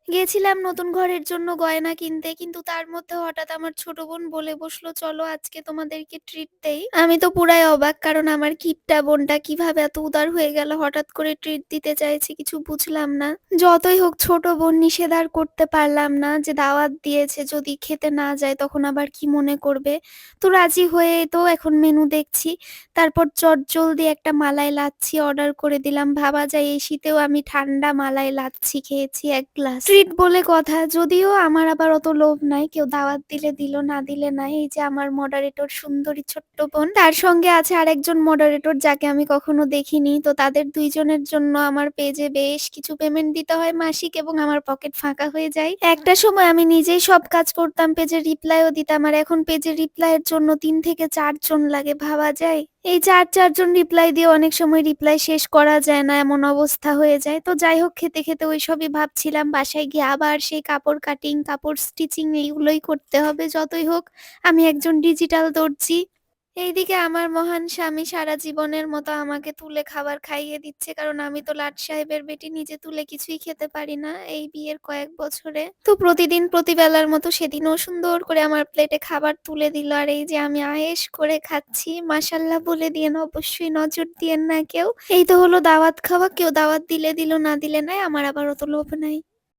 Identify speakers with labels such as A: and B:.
A: গিয়েছিলাম নতুন ঘরের জন্য গয়না কিনতে। কিন্তু তার মধ্যে হঠাৎ আমার ছোট বোন বলে বসলো, "চলো আজকে তোমাদেরকে ট্রিট দেই।" আমি তো পুরাই অবাক। কারণ আমার কিপটা বোনটা কিভাবে এত উদার হয়ে গেল? হঠাৎ করে ট্রিট দিতে চাইছে, কিছু বুঝলাম না। যতই হোক ছোট বোন, নিষেধ আর করতে পারলাম না যে দাওয়াত দিয়েছে, যদি খেতে না যায় তখন আবার কি মনে করবে? তো রাজি হয়ে তো এখন মেনু দেখছি। তারপর চটজলদি একটা মালাই লাচ্ছি অর্ডার করে দিলাম। ভাবা যায় এই শীতেও আমি ঠান্ডা মালাই লাচ্ছি খেয়েছি ১ গ্লাস। ট্রিট বলে কথা, যদিও আমার আবার অত লোভ নাই। কেউ দাওয়াত দিলে দিল, না দিলে নাই। এই যে আমার মডারেটর সুন্দরী ছোট্ট বোন, তার সঙ্গে আছে আরেকজন মডারেটর যাকে আমি কখনো দেখিনি। তো তাদের ২ জনের জন্য আমার পেজে বেশ কিছু পেমেন্ট দিতে হয় মাসিক, এবং আমার পকেট ফাঁকা হয়ে যায়। একটা সময় আমি নিজেই সব কাজ করতাম, পেজের রিপ্লাইও দিতাম। আর এখন পেজের রিপ্লাইয়ের জন্য ৩ থেকে ৪ জন লাগে, ভাবা যায়? এই ৪ জন রিপ্লাই দিয়ে অনেক সময় রিপ্লাই শেষ করা যায় না, এমন অবস্থা হয়ে যায়। তো যাই হোক, খেতে, খেতে ওইসবই ভাবছিলাম। বাসায় গিয়ে আবার সেই কাপড় কাটিং, কাপড় স্টিচিং এইগুলোই করতে হবে। যতই হোক আমি একজন ডিজিটাল দর্জি। এইদিকে আমার মহান স্বামী সারা জীবনের মতো আমাকে তুলে খাবার খাইয়ে দিচ্ছে। কারণ আমি তো লাট সাহেবের বেটি, নিজে তুলে কিছুই খেতে পারি না এই বিয়ের কয়েক বছরে। তো প্রতিদিন প্রতিবেলার মতো সেদিনও সুন্দর করে আমার প্লেটে খাবার তুলে দিল। আর এই যে আমি আয়েশ করে খাচ্ছি। মাশাআল্লাহ বলে দিয়েন, অবশ্যই নজর দিয়েন না কেউ। এই তো হলো দাওয়াত খাওয়া। কেউ দাওয়াত দিলে দিল, না দিলে নাই। আমার আবার অত লোভ নাই।